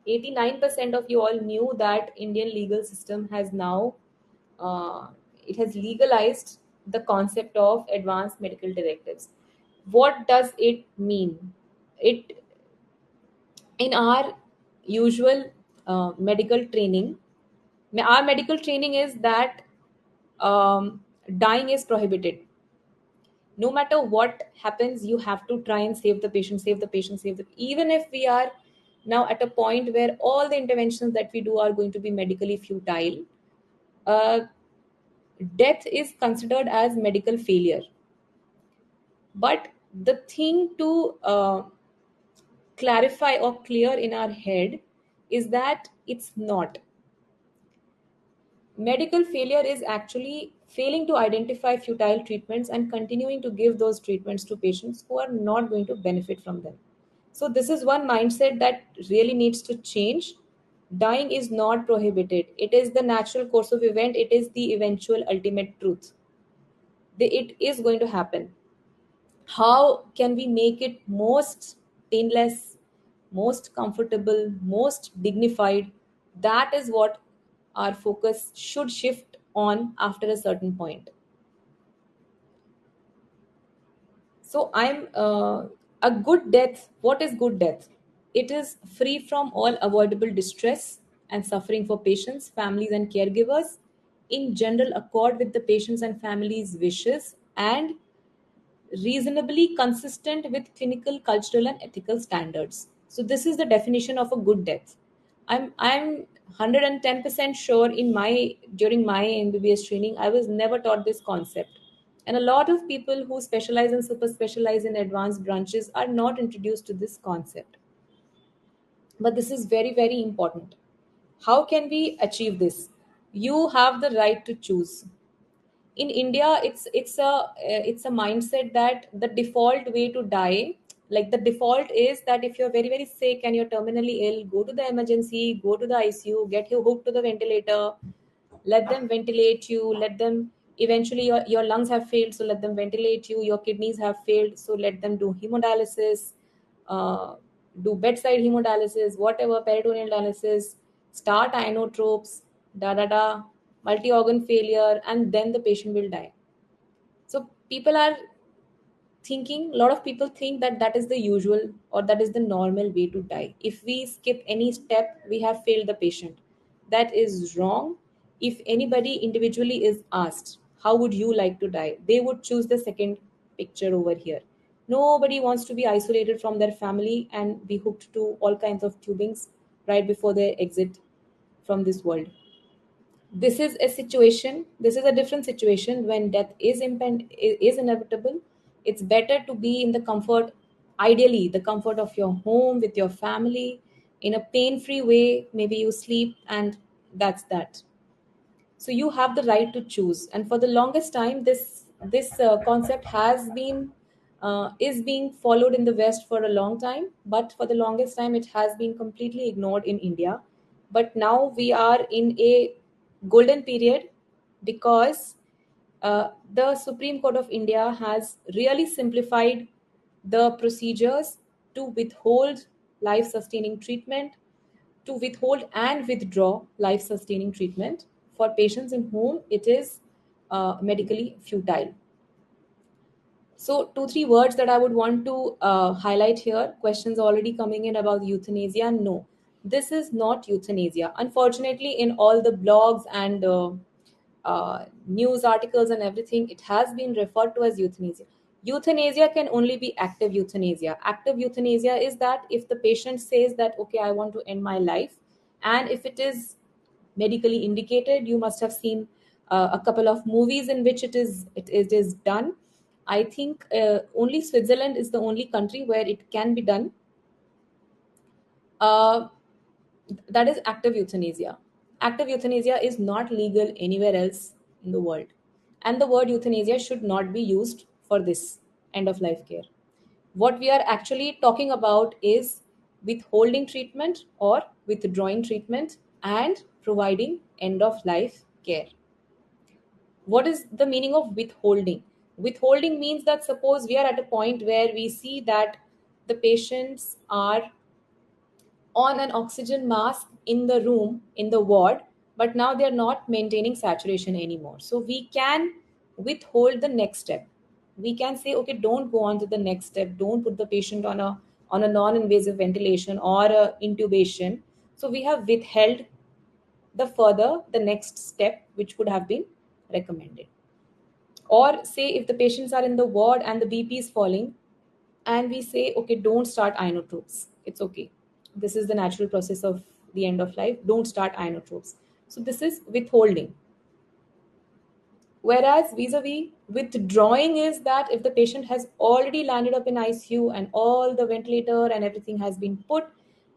89% of you all knew that Indian legal system has now uh, it has legalized the concept of advanced medical directives. What does it mean? It In our usual medical training, our medical training is that dying is prohibited. No matter what happens, you have to try and save the patient, save the patient, save the. Even if we are now at a point where all the interventions that we do are going to be medically futile, uh, death is considered as medical failure. But the thing to clarify or clear in our head is that it's not. Medical failure is actually failing to identify futile treatments and continuing to give those treatments to patients who are not going to benefit from them. So, this is one mindset that really needs to change. Dying is not prohibited, it is the natural course of event, it is the eventual ultimate truth. It is going to happen. How can we make it most painless, most comfortable, most dignified? That is what our focus should shift on after a certain point. So, I'm a good death. What is good death? It is free from all avoidable distress and suffering for patients, families, and caregivers, in general accord with the patients and families' wishes, and reasonably consistent with clinical, cultural, and ethical standards. So this is the definition of a good death. I'm 110% sure in my during my MBBS training I was never taught this concept. And a lot of people who specialize and super specialize in advanced branches are not introduced to this concept. But this is very, very important. How can we achieve this? You have the right to choose. In India, it's a mindset that the default way to die, like the default is that if you're very, very sick and you're terminally ill, go to the emergency, go to the ICU, get you hooked to the ventilator, let them ventilate you, let them eventually your lungs have failed, so let them ventilate you, your kidneys have failed, so let them do hemodialysis, uh, do bedside hemodialysis, whatever, peritoneal dialysis, start inotropes, da da da, multi organ failure, and then the patient will die. So people are thinking, a lot of people think that that is the usual or that is the normal way to die. If we skip any step, we have failed the patient. That is wrong. If anybody individually is asked how would you like to die, they would choose the second picture over here. Nobody wants to be isolated from their family and be hooked to all kinds of tubings right before they exit from this world. This is a different situation when death is inevitable. It's better to be in the comfort, ideally the comfort of your home with your family, in a pain free way. Maybe you sleep and that's that. So you have the right to choose, and for the longest time this concept has been is being followed in the West for a long time, but for the longest time it has been completely ignored in India. but now we are in a golden period because the Supreme Court of India has really simplified the procedures to withhold life sustaining treatment, to withhold and withdraw life sustaining treatment for patients in whom it is medically futile. So, two, three words that I would want to highlight here. Questions already coming in about euthanasia. No, this is not euthanasia. Unfortunately, in all the blogs and news articles and everything, it has been referred to as euthanasia. Euthanasia can only be active euthanasia. Active euthanasia is that if the patient says that, okay, I want to end my life, and if it is medically indicated, you must have seen a couple of movies in which it is done. I think only Switzerland is the only country where it can be done. Uh, that is active euthanasia. Active euthanasia is not legal anywhere else in the world. And the word euthanasia should not be used for this end of life care. What we are actually talking about is withholding treatment or withdrawing treatment and providing end of life care. What is the meaning of withholding? Withholding means that suppose we are at a point where we see that the patients are on an oxygen mask in the room, in the ward, but now they are not maintaining saturation anymore. So we can withhold the next step. We can say, okay, don't go on to the next step. Don't put the patient on a non-invasive ventilation or a intubation. So we have withheld the next step which would have been recommended. Or say if the patients are in the ward and the BP is falling, and we say, okay, don't start inotropes. It's okay. This is the natural process of the end of life. Don't start inotropes. So this is withholding. Whereas vis-a-vis withdrawing is that if the patient has already landed up in ICU and all the ventilator and everything has been put,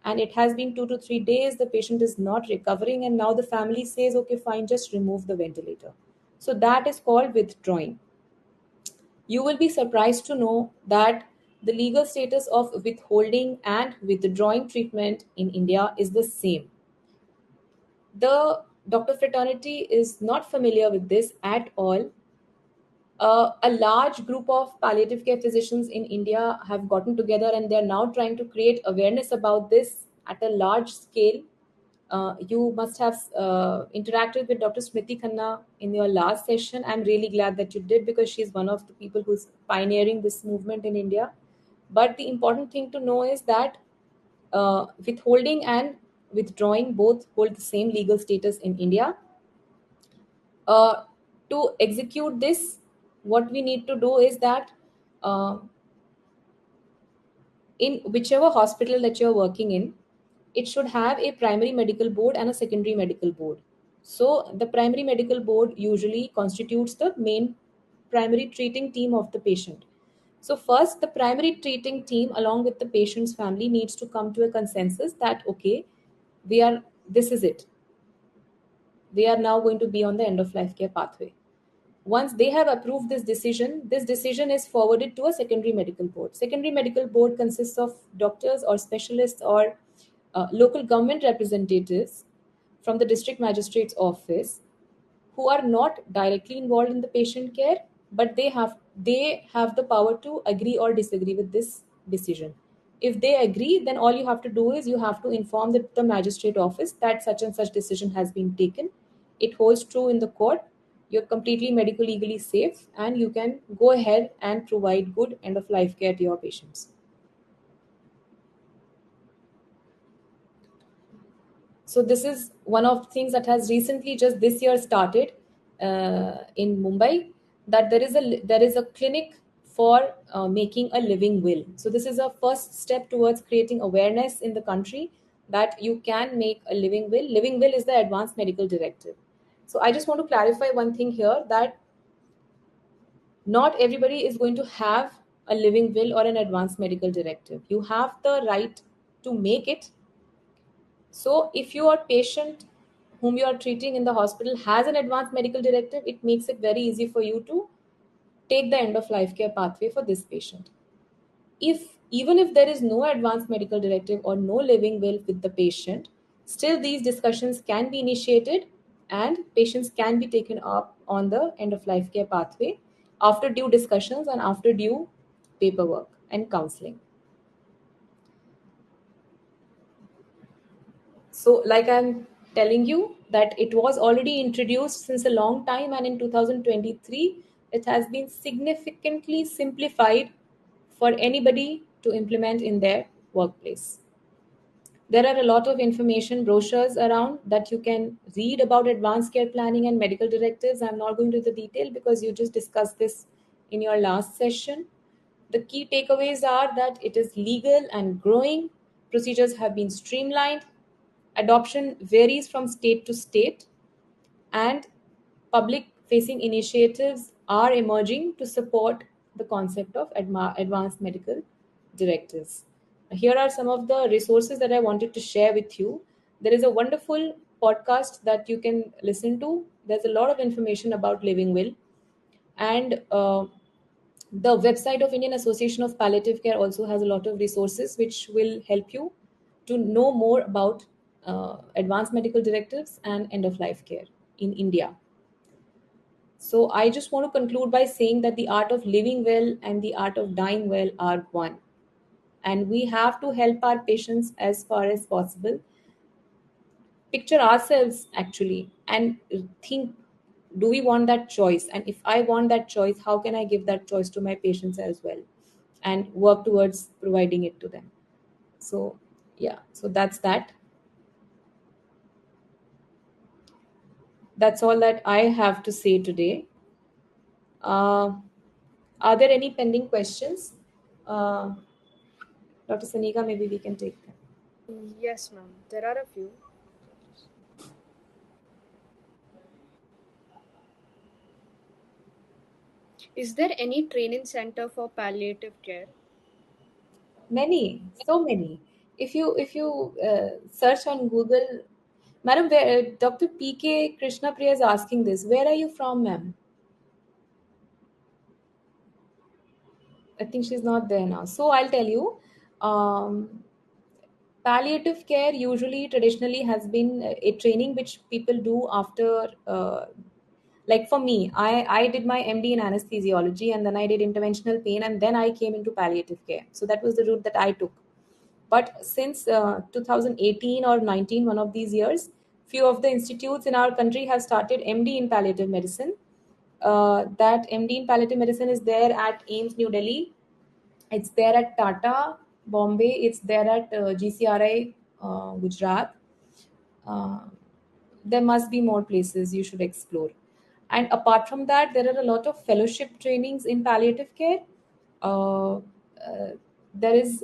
and it has been 2 to 3 days, the patient is not recovering, and now the family says, okay, fine, just remove the ventilator. So that is called withdrawing. You will be surprised to know that the legal status of withholding and withdrawing treatment in India is the same. The doctor fraternity is not familiar with this at all. A large group of palliative care physicians in India have gotten together and they are now trying to create awareness about this at a large scale. You must have interacted with Dr. Smriti Khanna in your last session. I'm really glad that you did because she's one of the people who's pioneering this movement in India. But the important thing to know is that withholding and withdrawing both hold the same legal status in India. Uh, to execute this, what we need to do is that uh, in whichever hospital that you're working in, it should have a primary medical board and a secondary medical board. So the primary medical board usually constitutes the main primary treating team of the patient. So first, the primary treating team along with the patient's family needs to come to a consensus that, okay, this is it. We are now going to be on the end of life care pathway. Once they have approved this decision is forwarded to a secondary medical board. Secondary medical board consists of doctors or specialists or local government representatives from the district magistrate's office who are not directly involved in the patient care, but they have the power to agree or disagree with this decision. If they agree, then all you have to do is you have to inform the magistrate office that such and such decision has been taken. It holds true in the court. You're completely medical legally safe and you can go ahead and provide good end of life care to your patients. So this is one of the things that has recently just this year started in Mumbai, that there is a clinic for making a living will. So this is a first step towards creating awareness in the country that you can make a living will. Living will is the advanced medical directive. So I just want to clarify one thing here, that not everybody is going to have a living will or an advanced medical directive. You have the right to make it. So, if your patient whom you are treating in the hospital has an advanced medical directive, it makes it very easy for you to take the end of life care pathway for this patient. If even if there is no advanced medical directive or no living will with the patient, Still, these discussions can be initiated and patients can be taken up on the end of life care pathway after due discussions and after due paperwork and counseling. So, like I'm telling you, that it was already introduced since a long time, and in 2023, it has been significantly simplified for anybody to implement in their workplace. There are a lot of information brochures around that you can read about advanced care planning and medical directives. I'm not going to the detail because you just discussed this in your last session. The key takeaways are that it is legal and growing, procedures have been streamlined, adoption varies from state to state, and public facing initiatives are emerging to support the concept of advanced medical directives. Here are some of the resources that I wanted to share with you. There is a wonderful podcast that you can listen to. There's a lot of information about living will, and the website of Indian Association of Palliative Care also has a lot of resources which will help you to know more about advanced medical directives and end of life care in India. So I just want to conclude by saying that the art of living well and the art of dying well are one. And we have to help our patients as far as possible. Picture ourselves actually and think, do we want that choice? And if I want that choice, how can I give that choice to my patients as well? And work towards providing it to them. So, yeah, so that's that. That's all that I have to say today. Uh, are there any pending questions? Uh, Dr. Sanika, maybe we can take them. Yes, ma'am. There are a few. Is there any training center for palliative care? Many, so many. If you search on Google, Madam, Dr. PK Krishna Priya is asking this. Where are you from, ma'am? I think she's not there now. So I'll tell you. Um, Palliative care usually traditionally has been a training which people do after. Like for me, I did my MD in anesthesiology and then I did interventional pain and then I came into palliative care. So that was the route that I took. But since 2018 or 19, one of these years, few of the institutes in our country have started MD in palliative medicine. That MD in palliative medicine is there at AIMS New Delhi. It's there at Tata, Bombay. It's there at GCRI, Gujarat. Uh, there must be more places you should explore. And apart from that, there are a lot of fellowship trainings in palliative care. Uh, there is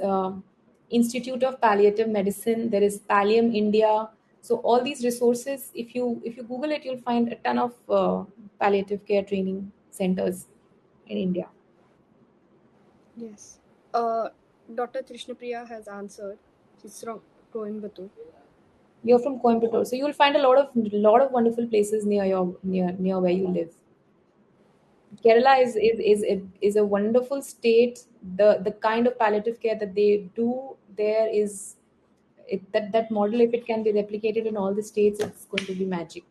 Institute of Palliative Medicine. There is Pallium India. So all these resources, if you Google it, you'll find a ton of palliative care training centers in India. Yes. Dr. Trishnapriya has answered. She's from Coimbatore. You're from Coimbatore, so you'll find a lot of wonderful places near where you live. Kerala is a wonderful state. The kind of palliative care that they do there is that model. If it can be replicated in all the states, it's going to be magic.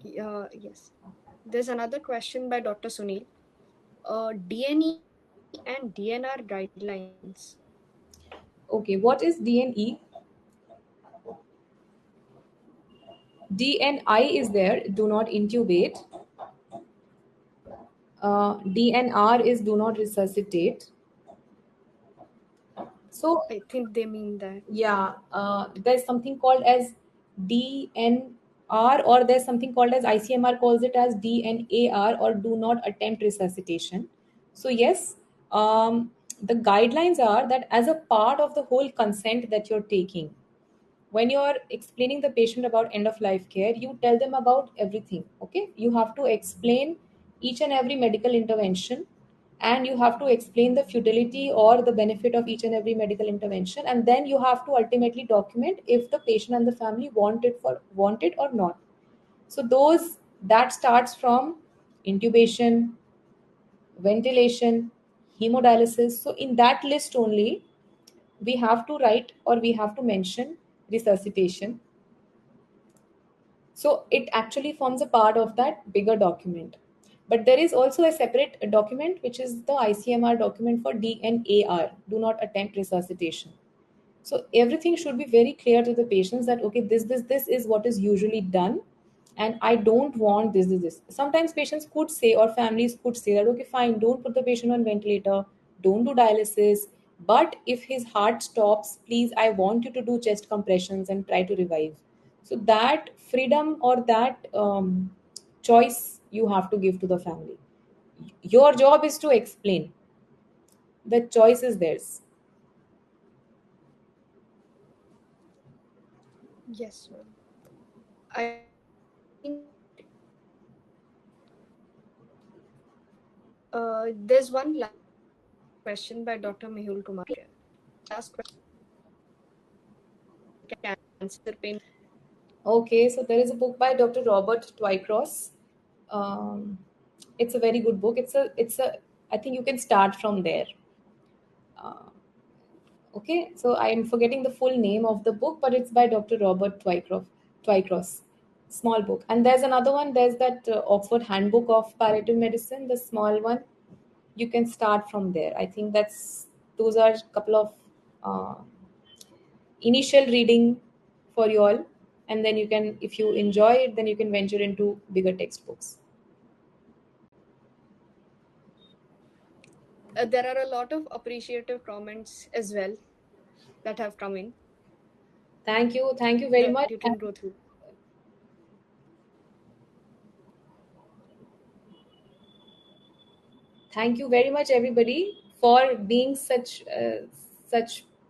Yes. There's another question by Dr. Sunil. DNE and DNR guidelines. Okay, what is DNE? DNI is there. Do not intubate. DNR is do not resuscitate. So I think they mean that. yeah, there's something called as DNR, or there's something called as ICMR calls it as DNAR, or do not attempt resuscitation. So yes, the guidelines are that as a part of the whole consent that you're taking, when you're explaining the patient about end of life care, you tell them about everything. Okay, you have to explain each and every medical intervention, and you have to explain the futility or the benefit of each and every medical intervention, and then you have to ultimately document if the patient and the family want it or not. So those that starts from intubation, ventilation, hemodialysis. So in that list only, we have to write or we have to mention resuscitation. So it actually forms a part of that bigger document. But there is also a separate document, which is the ICMR document for DNAR, do not attempt resuscitation. So everything should be very clear to the patients that, okay, this is what is usually done, and I don't want this. Sometimes patients could say, or families could say that, okay, fine, don't put the patient on ventilator, don't do dialysis, but if his heart stops, please, I want you to do chest compressions and try to revive. So that freedom or that choice you have to give to the family. Your job is to explain. The choice is theirs. Yes, ma'am. I think there's one last question by Dr. Mehul Kumar. Last question: cancer pain. Okay, so there is a book by Dr. Robert Twycross. Um, it's a very good book. I think you can start from there. Uh, okay, so I am forgetting the full name of the book, but it's by Dr. Robert Twycross. Small book. And there's another one. There's that Oxford Handbook of Palliative Medicine, the small one. You can start from there. I think those are a couple of uh, initial reading for you all, and then you can, if you enjoy it, then you can venture into bigger textbooks. There are a lot of appreciative comments as well that have come in Thank you very that much, you and can go through. thank you very much everybody for being such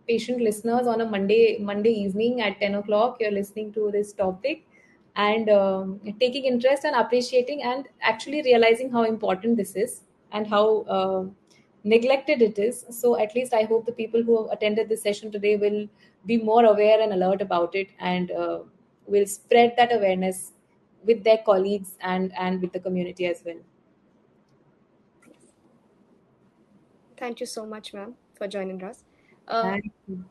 patient listeners on a Monday evening at 10 o'clock. You're listening to this topic and taking interest and appreciating and actually realizing how important this is and how neglected it is. So at least I hope the people who have attended this session today will be more aware and alert about it, and will spread that awareness with their colleagues and with the community as well. Thank you so much, ma'am, for joining us. Uh, Thank you.